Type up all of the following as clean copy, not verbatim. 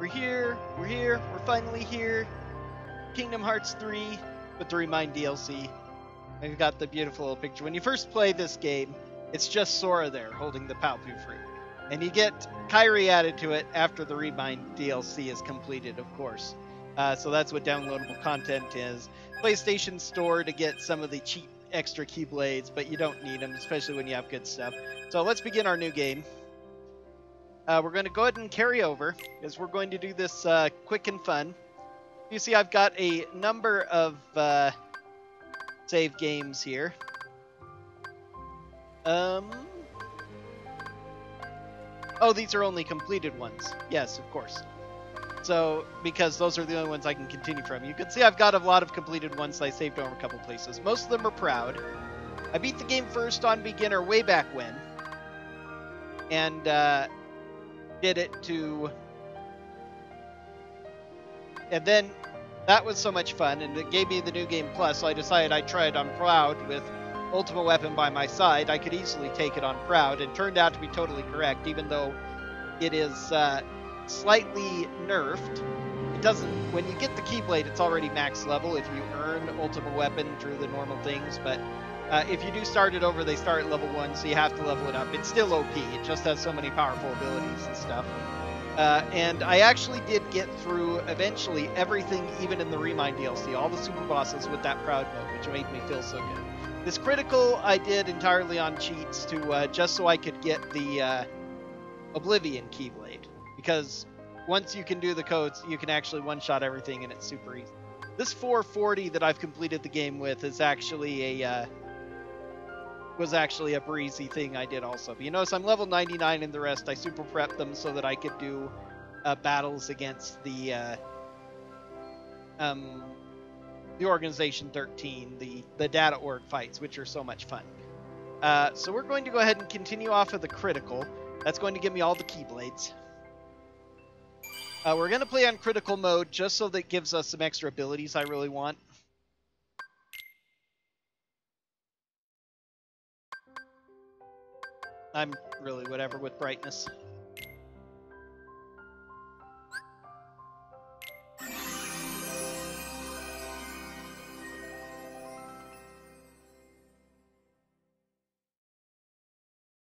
We're here, we're finally here. Kingdom Hearts 3 with the Remind DLC. We've got the beautiful little picture. When you first play this game, it's just Sora there holding the Palpu fruit. And you get Kairi added to it after the Remind DLC is completed, of course. So that's what downloadable content is. PlayStation Store to get some of the cheap extra Keyblades, but you don't need them, especially when you have good stuff. So let's begin our new game. We're going to go ahead and carry over, because we're going to do this quick and fun. You see I've got a number of save games here. Oh, these are only completed ones. Yes, of course. So, because those are the only ones I can continue from. You can see I've got a lot of completed ones that I saved over a couple places. Most of them are Proud. I beat the game first on beginner way back when. And did it to... And then that was so much fun, and it gave me the New Game Plus, so I decided I'd try it on Proud with Ultimate Weapon by my side. I could easily take it on Proud, and turned out to be totally correct, even though it is slightly nerfed. It doesn't... When you get the Keyblade, it's already max level if you earn Ultimate Weapon through the normal things, but if you do start it over, they start at level 1, so you have to level it up. It's still OP, it just has so many powerful abilities and stuff. And I actually did get through, eventually, everything, even in the Remind DLC, all the super bosses with that Proud mode, which made me feel so good. This Critical I did entirely on cheats to just so I could get the Oblivion Keyblade, because once you can do the codes, you can actually one-shot everything, and it's super easy. This 440 that I've completed the game with is actually a was actually a breezy thing I did also. But you notice I'm level 99 in the rest. I super prepped them so that I could do battles against the Organization 13, the data org fights, which are so much fun. So we're going to go ahead and continue off of the Critical. That's going to give me all the Keyblades. We're going to play on Critical mode just so that it gives us some extra abilities I really want. I'm really whatever with brightness.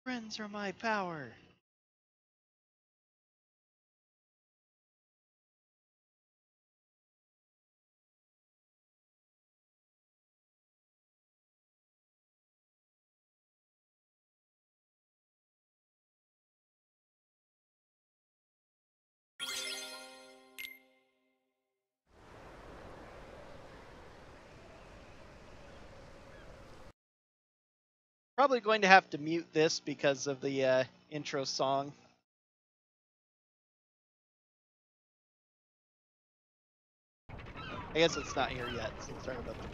Friends are my power. Probably going to have to mute this because of the intro song. I guess it's not here yet, so sorry about that.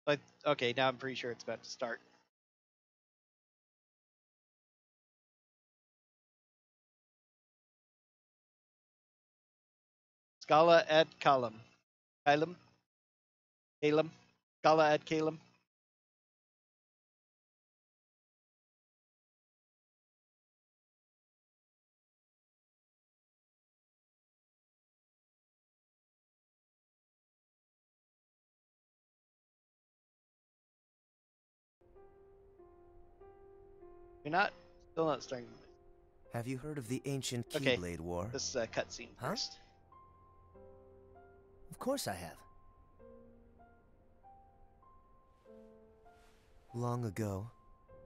But, okay, now I'm pretty sure it's about to start. Scala ad Calum. Calum? Calum? Scala ad Calum? You're not... Still not starting. Have you heard of the ancient Keyblade War? This cutscene first. Of course I have. Long ago,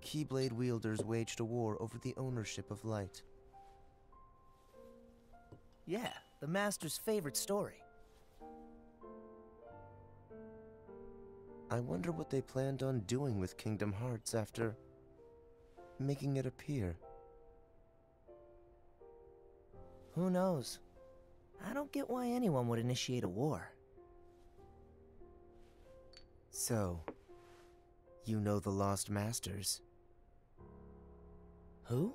Keyblade wielders waged a war over the ownership of light. Yeah, the Master's favorite story. I wonder what they planned on doing with Kingdom Hearts after making it appear. Who knows? I don't get why anyone would initiate a war. So, you know the Lost Masters? Who?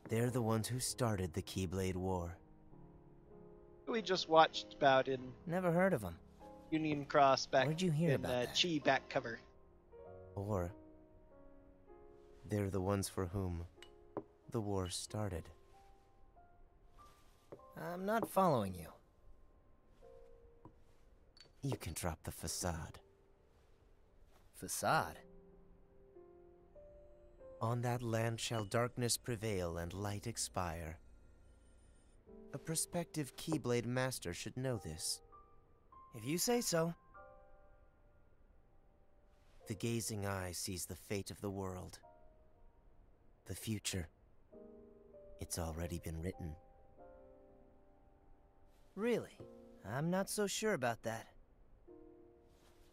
They're the ones who started the Keyblade War. We just watched about in... Never heard of them. Union Cross back Where'd you hear in about that? Chi back cover. Or They're the ones for whom the war started. I'm not following you. You can drop the facade. Facade? On that land shall darkness prevail and light expire. A prospective Keyblade master should know this. If you say so. The gazing eye sees the fate of the world. The future. It's already been written. Really? I'm not so sure about that.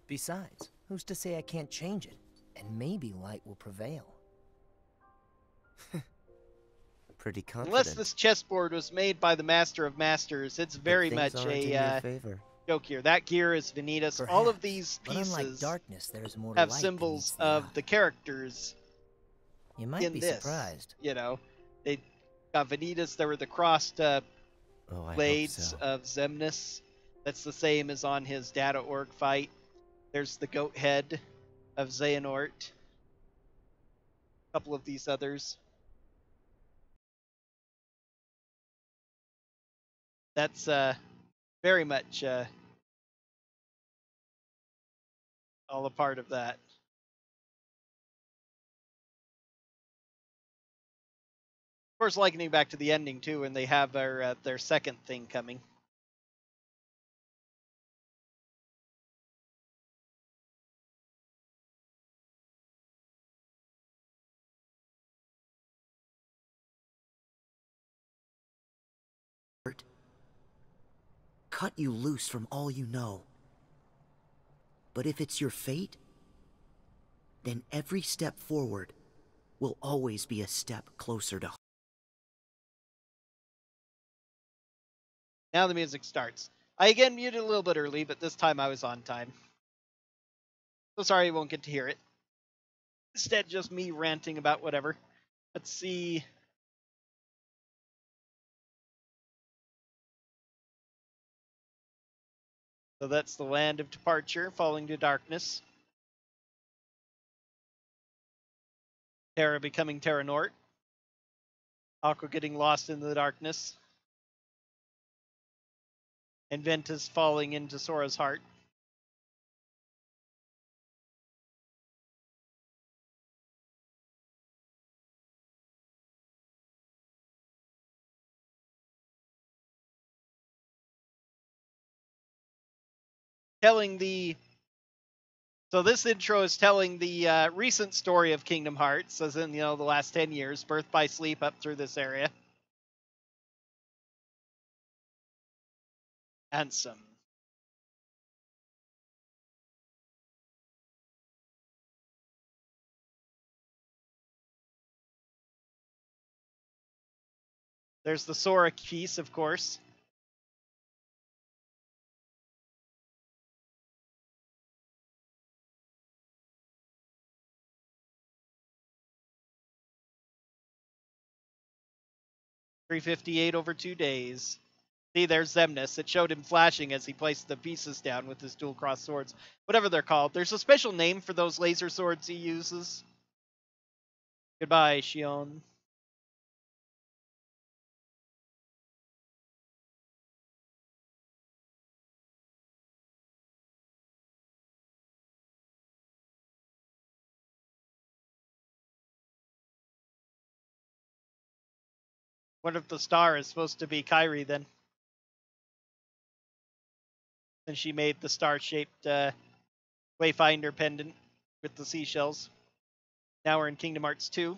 Besides, who's to say I can't change it? And maybe light will prevail. Pretty confident. Unless this chessboard was made by the Master of Masters, it's very much a joke here. That gear is Vanitas. Perhaps, all of these but unlike pieces darkness, there's more to have light symbols than meets the of eye. the characters You might in be this. surprised. You know, they got Vanitas. There were the crossed blades of Xemnas. That's the same as on his Data Org fight. There's the goat head of Xehanort. A couple of these others. That's very much all a part of that. Of course, likening back to the ending too, when they have their second thing coming. Cut you loose from all you know. But if it's your fate, then every step forward will always be a step closer to home. Now the music starts. I again muted a little bit early, but this time I was on time. So sorry you won't get to hear it. Instead, just me ranting about whatever. Let's see. So that's the land of departure, falling to darkness. Terra becoming Terra Nort. Aqua getting lost in the darkness. And Ventus falling into Sora's heart. So this intro is telling the recent story of Kingdom Hearts, as in, the last 10 years, birth by sleep up through this area. Handsome. There's the Sora piece, of course. $358 over 2 days. See, there's Xemnas. It showed him flashing as he placed the pieces down with his dual cross swords. Whatever they're called. There's a special name for those laser swords he uses. Goodbye, Shion. What if the star is supposed to be Kairi then? And she made the star-shaped Wayfinder pendant with the seashells. Now we're in Kingdom Hearts 2.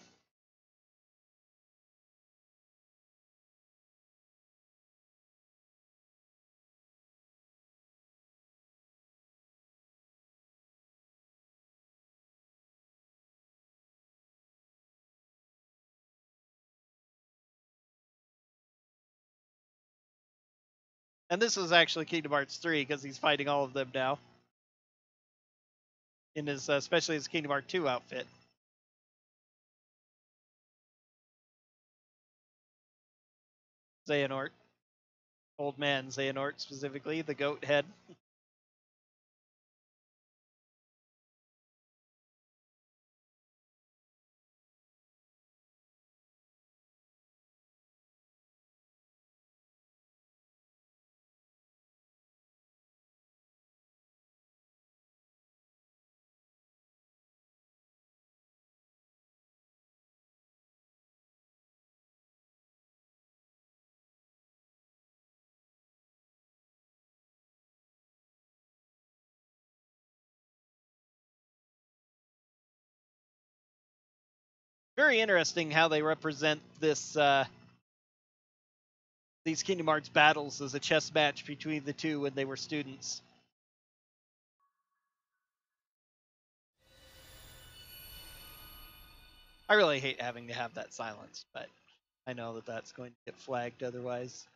And this is actually Kingdom Hearts 3 because he's fighting all of them now. In his, especially his Kingdom Hearts 2 outfit. Xehanort. Old man Xehanort specifically, the goat head. Very interesting how they represent this these Kingdom Hearts battles as a chess match between the two when they were students. I really hate having to have that silence, but I know that that's going to get flagged otherwise.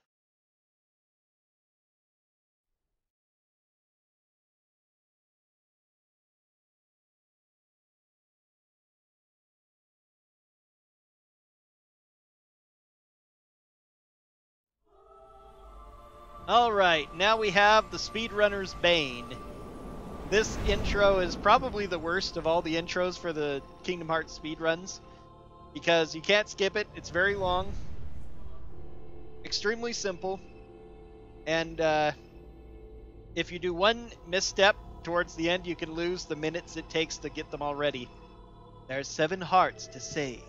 Alright, now we have the Speedrunner's Bane. This intro is probably the worst of all the intros for the Kingdom Hearts speedruns, because you can't skip it, it's very long, extremely simple, and if you do one misstep towards the end, you can lose the minutes it takes to get them all ready. There's 7 hearts to save.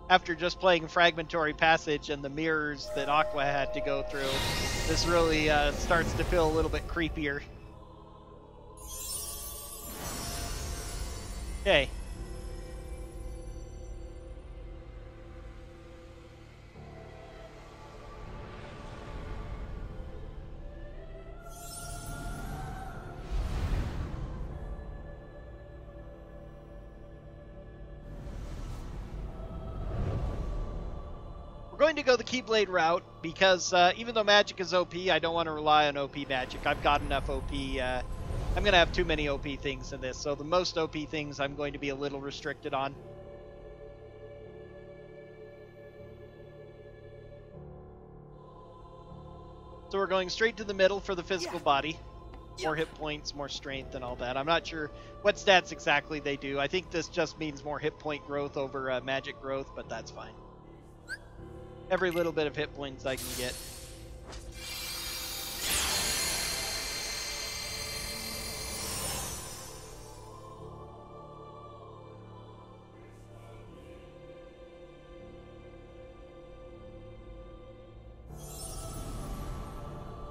After just playing Fragmentary Passage and the mirrors that Aqua had to go through, this really starts to feel a little bit creepier. Okay. We're going to go the Keyblade route because even though magic is OP, I don't want to rely on OP magic. I've got enough OP. I'm going to have too many OP things in this, so the most OP things I'm going to be a little restricted on. So we're going straight to the middle for the physical body. More hit points, more strength, and all that. I'm not sure what stats exactly they do. I think this just means more hit point growth over magic growth, but that's fine. Every little bit of hit points I can get.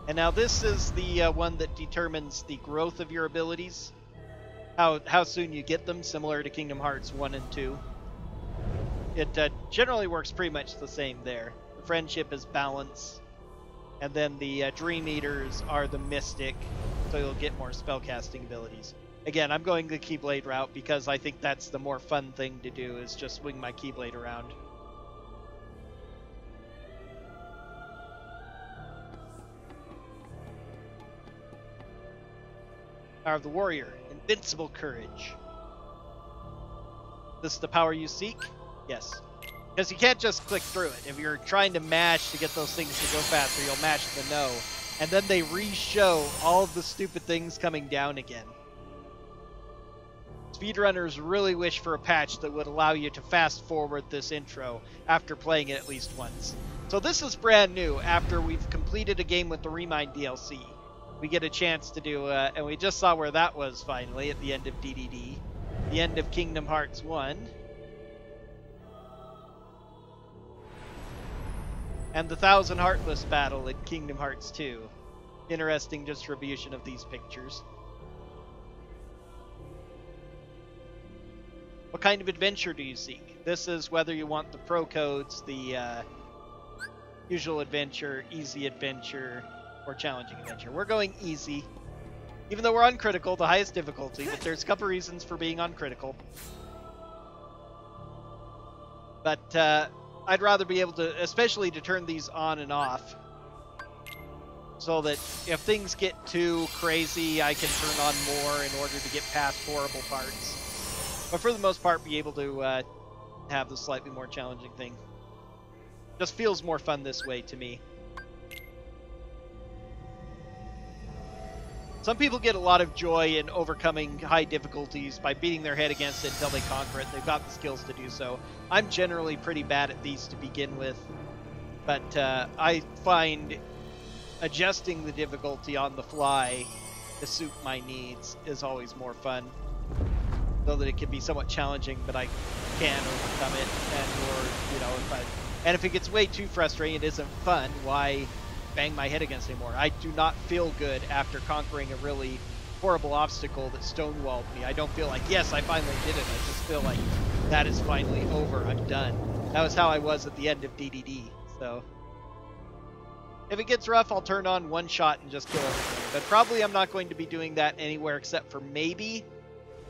And now this is the one that determines the growth of your abilities. How soon you get them, similar to Kingdom Hearts 1 and 2. It generally works pretty much the same there. The friendship is balance, and then the Dream Eaters are the mystic, so you'll get more spellcasting abilities. Again, I'm going the Keyblade route because I think that's the more fun thing to do, is just swing my Keyblade around. Power of the Warrior, Invincible Courage. This is the power you seek? Yes. Because you can't just click through it. If you're trying to mash to get those things to go faster, you'll mash the no. And then they re-show all of the stupid things coming down again. Speedrunners really wish for a patch that would allow you to fast forward this intro after playing it at least once. So this is brand new after we've completed a game with the Remind DLC. We get a chance to do, and we just saw where that was finally at the end of DDD. The end of Kingdom Hearts 1. And the Thousand Heartless battle in Kingdom Hearts 2. Interesting distribution of these pictures. What kind of adventure do you seek? This is whether you want the pro codes, the usual adventure, easy adventure, or challenging adventure. We're going easy. Even though we're on critical, the highest difficulty, but there's a couple reasons for being on critical. But I'd rather be able to, especially to turn these on and off, so that if things get too crazy, I can turn on more in order to get past horrible parts. But for the most part, be able to have the slightly more challenging thing. Just feels more fun this way to me. Some people get a lot of joy in overcoming high difficulties by beating their head against it until they conquer it. They've got the skills to do so. I'm generally pretty bad at these to begin with, but I find adjusting the difficulty on the fly to suit my needs is always more fun. so that it can be somewhat challenging, but I can overcome it. And if it gets way too frustrating, it isn't fun. Why bang my head against anymore? I do not feel good after conquering a really horrible obstacle that stonewalled me. I don't feel like, yes, I finally did it. I just feel like that is finally over. I'm done. That was how I was at the end of DDD. So if it gets rough, I'll turn on one shot and just kill everything. But probably I'm not going to be doing that anywhere except for maybe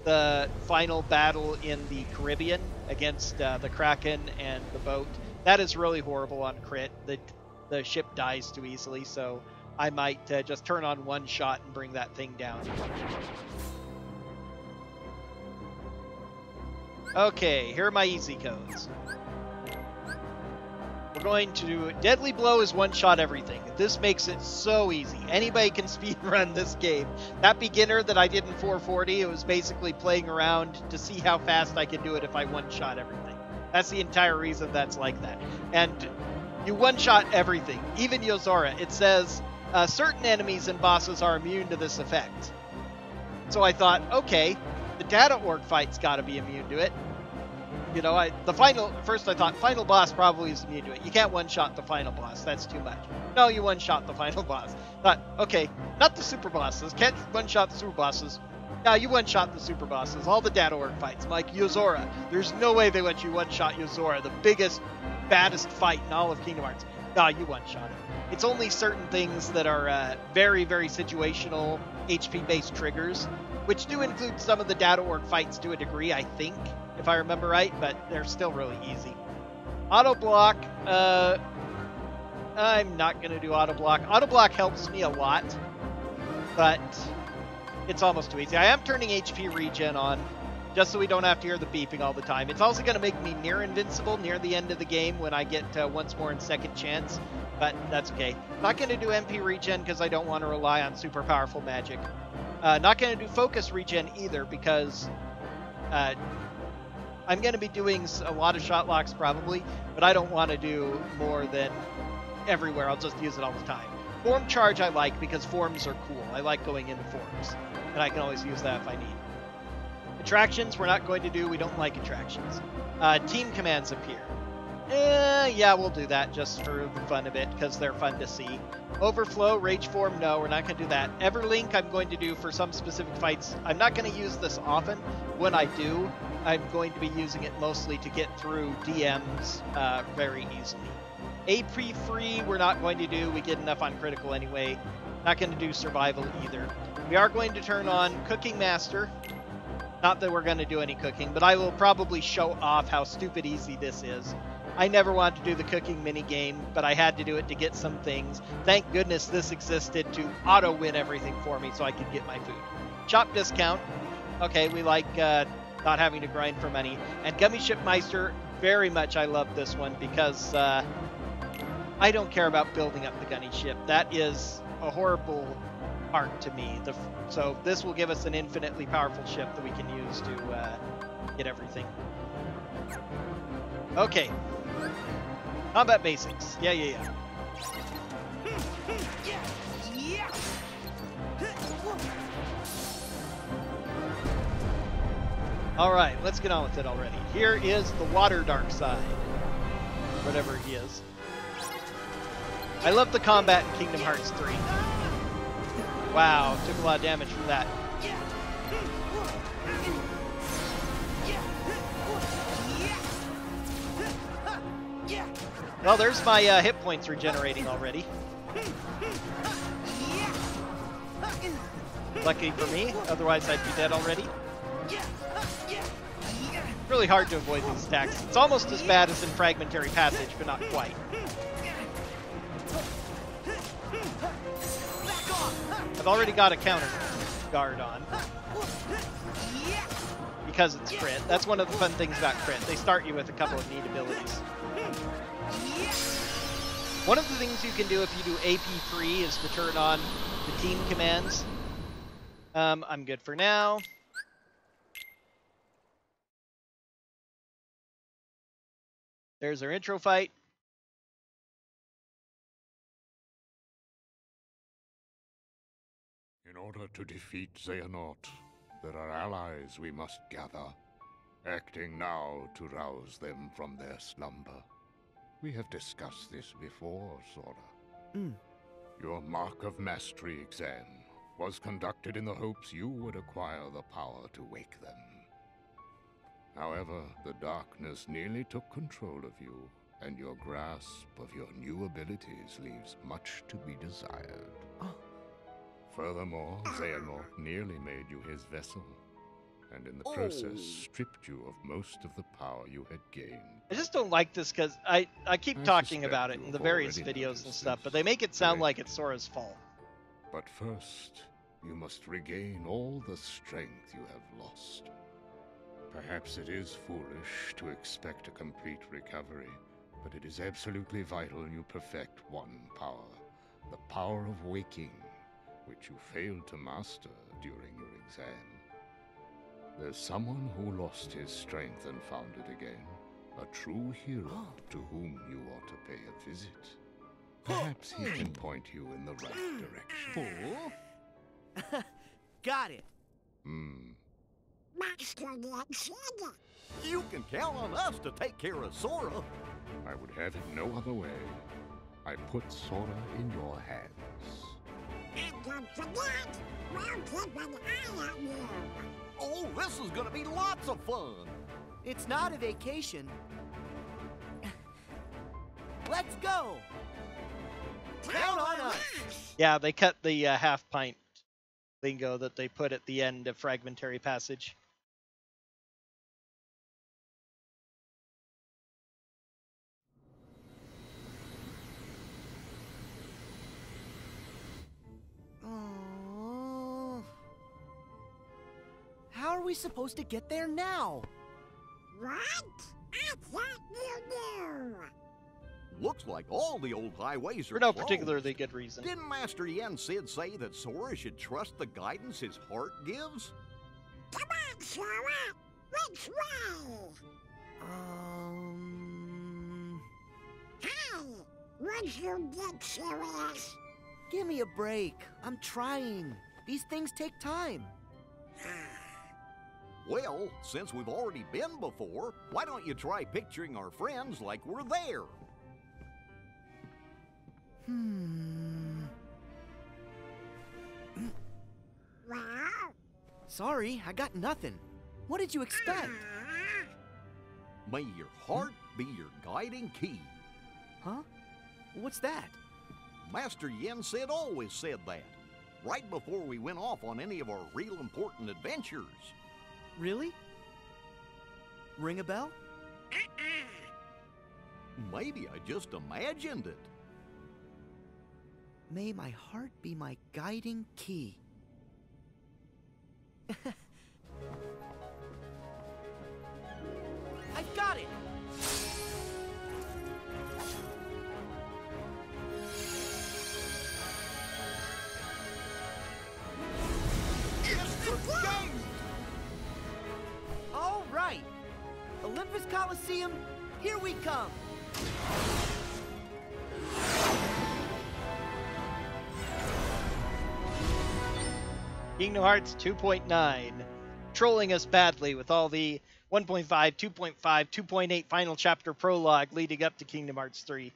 the final battle in the Caribbean against the Kraken and the boat. That is really horrible on crit. The ship dies too easily, so I might just turn on one shot and bring that thing down. Okay, here are my easy codes. We're going to do Deadly Blow is one shot everything. This makes it so easy. Anybody can speedrun this game. That beginner that I did in 440, it was basically playing around to see how fast I could do it if I one shot everything. That's the entire reason that's like that. And you one shot everything, even Yozora. It says certain enemies and bosses are immune to this effect. So I thought, okay, the data orc fight's got to be immune to it. You know, first I thought final boss probably is immune to it. You can't one-shot the final boss. That's too much. No, you one-shot the final boss. Thought, okay, not the super bosses. Can't one-shot the super bosses. No, you one-shot the super bosses. All the data orc fights. Like Yozora. There's no way they let you one-shot Yozora, the biggest, baddest fight in all of Kingdom Hearts. No, you one-shot it. It's only certain things that are very, very situational HP-based triggers, which do include some of the data orc fights to a degree, I think, if I remember right, but they're still really easy. Auto block, I'm not going to do auto block. Auto block helps me a lot, but it's almost too easy. I am turning HP regen on, just so we don't have to hear the beeping all the time. It's also going to make me near invincible near the end of the game when I get once more in second chance, but that's okay. Not going to do MP regen because I don't want to rely on super powerful magic. Not going to do focus regen either because I'm going to be doing a lot of shot locks probably, but I don't want to do more than everywhere. I'll just use it all the time. Form charge I like because forms are cool. I like going into forms, and I can always use that if I need. Attractions we're not going to do. We don't like attractions. Team commands appear. Yeah, we'll do that just for the fun of it because they're fun to see. Overflow, rage form, no, we're not going to do that. Everlink I'm going to do for some specific fights. I'm not going to use this often. When I do, I'm going to be using it mostly to get through DMs very easily. AP free we're not going to do. We get enough on critical anyway. Not going to do survival either. We are going to turn on Cooking Master. Not that we're going to do any cooking, but I will probably show off how stupid easy this is. I never wanted to do the cooking minigame, but I had to do it to get some things. Thank goodness this existed to auto-win everything for me so I could get my food. Shop discount. Okay, we like not having to grind for money. And Gummy Ship Meister, very much I love this one because I don't care about building up the gunny ship. That is a horrible part to me. So this will give us an infinitely powerful ship that we can use to get everything. Okay. Combat basics. Yeah. Alright, let's get on with it already. Here is the water dark side. Whatever he is. I love the combat in Kingdom Hearts 3. Wow, took a lot of damage from that. Well, there's my hit points regenerating already. Lucky for me, otherwise I'd be dead already. Really hard to avoid these attacks. It's almost as bad as in Fragmentary Passage, but not quite. I've already got a counter guard on. Because it's crit. That's one of the fun things about crit. They start you with a couple of neat abilities. One of the things you can do if you do AP free is to turn on the team commands. I'm good for now. There's our intro fight. In order to defeat Xehanort, there are allies we must gather, acting now to rouse them from their slumber. We have discussed this before, Sora. Your Mark of Mastery exam was conducted in the hopes you would acquire the power to wake them. However, the darkness nearly took control of you, and your grasp of your new abilities leaves much to be desired. Furthermore, Xehanort nearly made you his vessel, and in the process stripped you of most of the power you had gained. I just don't like this because I keep talking about it in the various videos and stuff, but they make it sound like it's Sora's fault. But first, you must regain all the strength you have lost. Perhaps it is foolish to expect a complete recovery, but it is absolutely vital you perfect one power, the power of waking, which you failed to master during your exam. There's someone who lost his strength and found it again, a true hero to whom you ought to pay a visit. Perhaps he can point you in the right direction. Got it. You can count on us to take care of Sora. I would have it no other way. I put Sora in your hands. And don't forget, we'll keep an eye on you. Oh, this is gonna be lots of fun. It's not a vacation. Let's go. Count on us. Yeah, they cut the half pint lingo that they put at the end of Fragmentary Passage. How are we supposed to get there now? What? I thought you knew. Looks like all the old highways are For no closed. particularly good reason. Didn't Master Yen Sid say that Sora should trust the guidance his heart gives? Come on, Sora. Which way? Hey, would you get serious? Give me a break. I'm trying. These things take time. Well, since we've already been before, why don't you try picturing our friends like we're there? Well? Sorry, I got nothing. What did you expect? May your heart be your guiding key. Huh? What's that? Master Yen Sid always said that, right before we went off on any of our real important adventures. Really? Ring a bell? Maybe I just imagined it. May my heart be my guiding key. I've got it! All right! Olympus Coliseum, here we come! Kingdom Hearts 2.9, trolling us badly with all the 1.5, 2.5, 2.8 final chapter prologue leading up to Kingdom Hearts 3.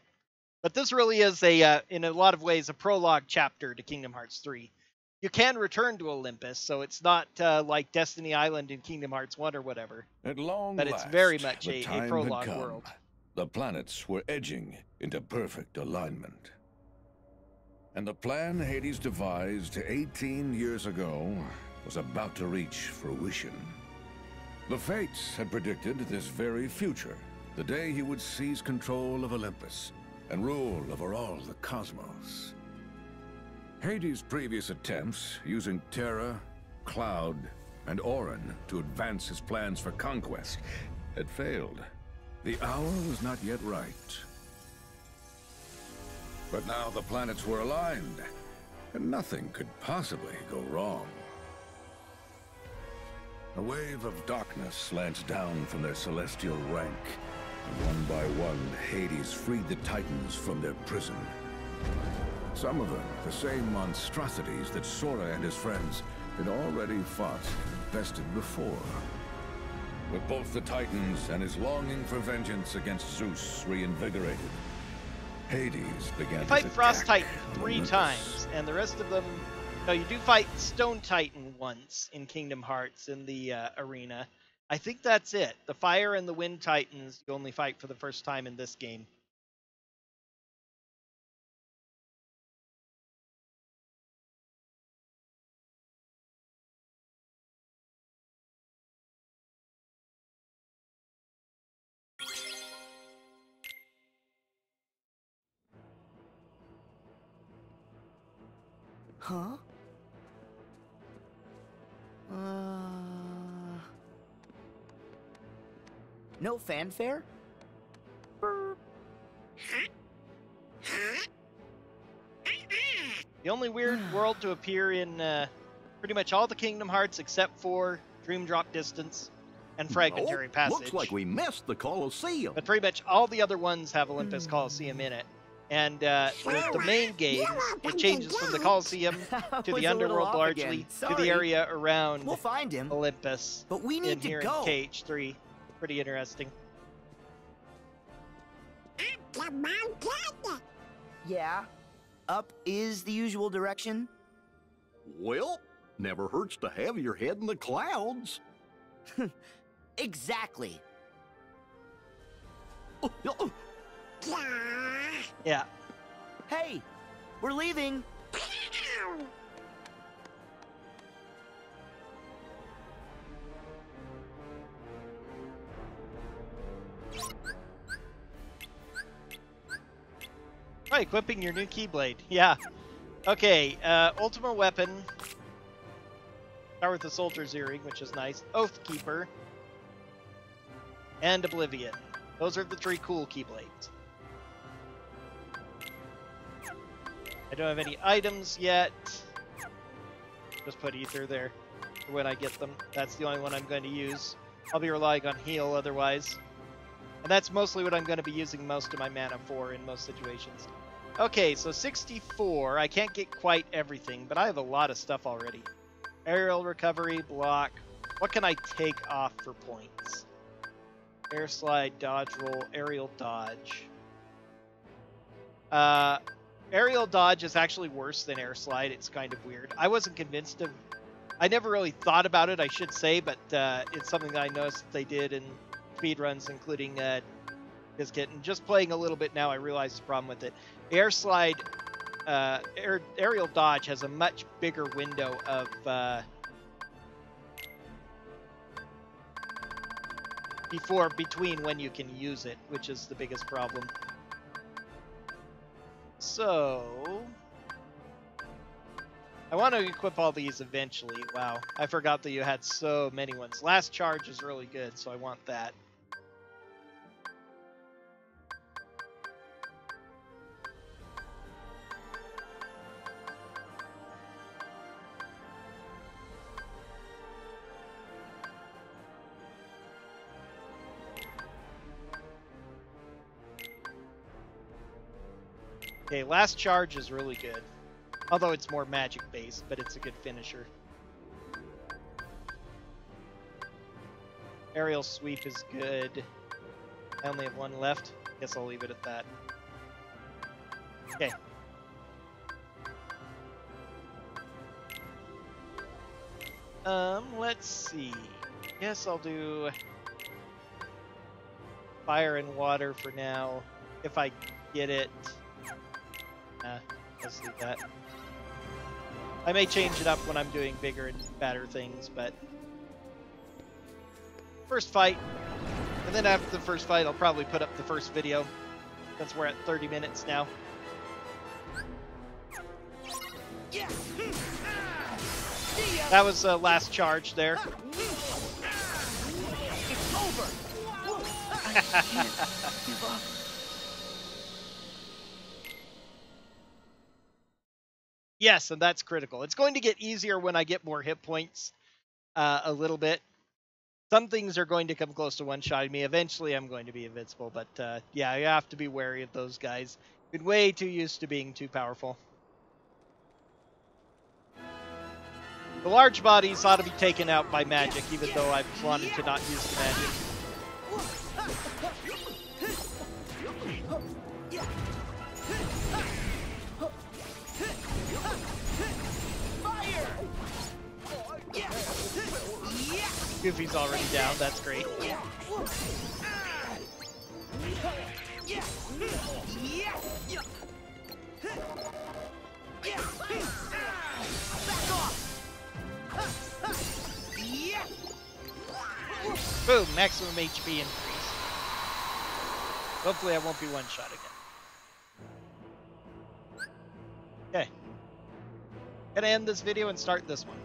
But this really is in a lot of ways, a prologue chapter to Kingdom Hearts 3. You can return to Olympus, so it's not like Destiny Island in Kingdom Hearts 1 or whatever. At long but last, it's very much the a time had prologue come. world. The planets were edging into perfect alignment. And the plan Hades devised 18 years ago was about to reach fruition. The Fates had predicted this very future, the day he would seize control of Olympus and rule over all the cosmos. Hades' previous attempts, using Terra, Cloud, and Auron to advance his plans for conquest, had failed. The hour was not yet right. But now the planets were aligned, and nothing could possibly go wrong. A wave of darkness slants down from their celestial rank, and one by one, Hades freed the Titans from their prison. Some of them, the same monstrosities that Sora and his friends had already fought and bested before. With both the Titans and his longing for vengeance against Zeus reinvigorated, Hades began You fight his Frost attack Titan on 3 Olympus. times, and the rest of them... No, you do fight Stone Titan once in Kingdom Hearts in the arena. I think that's it. The Fire and the Wind Titans you only fight for the first time in this game. Huh? No fanfare? The only weird world to appear in pretty much all the Kingdom Hearts except for Dream Drop Distance and Fragmentary Nope, Passage. looks like we missed the Coliseum. But pretty much all the other ones have Olympus Coliseum in it. And the main games, it changes from the Coliseum to the Underworld largely to the area around We'll find him. Olympus. But we need in to here go. in KH3. Pretty interesting. Come on, kid. Yeah. Up is the usual direction. Well, never hurts to have your head in the clouds. Exactly. Yeah. Hey, we're leaving. Right, equipping your new Keyblade. Yeah. Okay, Ultimate Weapon. Start with the Soldier's Earring, which is nice. Oathkeeper. And Oblivion. Those are the 3 cool Keyblades. I don't have any items yet. Just put Ether there for when I get them. That's the only one I'm going to use. I'll be relying on heal otherwise. And that's mostly what I'm going to be using most of my mana for in most situations. Okay, so 64. I can't get quite everything, but I have a lot of stuff already. Aerial recovery, block. What can I take off for points? Air slide, dodge roll, aerial dodge. Aerial dodge is actually worse than air slide. It's kind of weird. I wasn't convinced of... I never really thought about it, I should say, but it's something that I noticed that they did in speedruns, including Biscuit. And just playing a little bit now, I realized the problem with it. Air slide, aerial dodge has a much bigger window of... between when you can use it, which is the biggest problem. So... I want to equip all these eventually. Wow, I forgot that you had so many ones. Last charge is really good, so I want that. Okay, last charge is really good. Although it's more magic based, but it's a good finisher. Aerial sweep is good. I only have one left. Guess I'll leave it at that. Okay. Let's see. Guess I'll do fire and water for now. If I get it. Let's leave that. I may change it up when I'm doing bigger and badder things, but... First fight. And then after the first fight, I'll probably put up the first video. Since we're at 30 minutes now. That was the last charge there. It's over. Give up. Yes, and that's critical. It's going to get easier when I get more hit points a little bit. Some things are going to come close to one-shotting me. Eventually, I'm going to be invincible, but yeah, you have to be wary of those guys. Been way too used to being too powerful. The large bodies ought to be taken out by magic, even though I wanted to not use the magic. Goofy's already down, that's great. Boom, maximum HP increase. Hopefully I won't be one-shot again. Okay. Gonna end this video and start this one.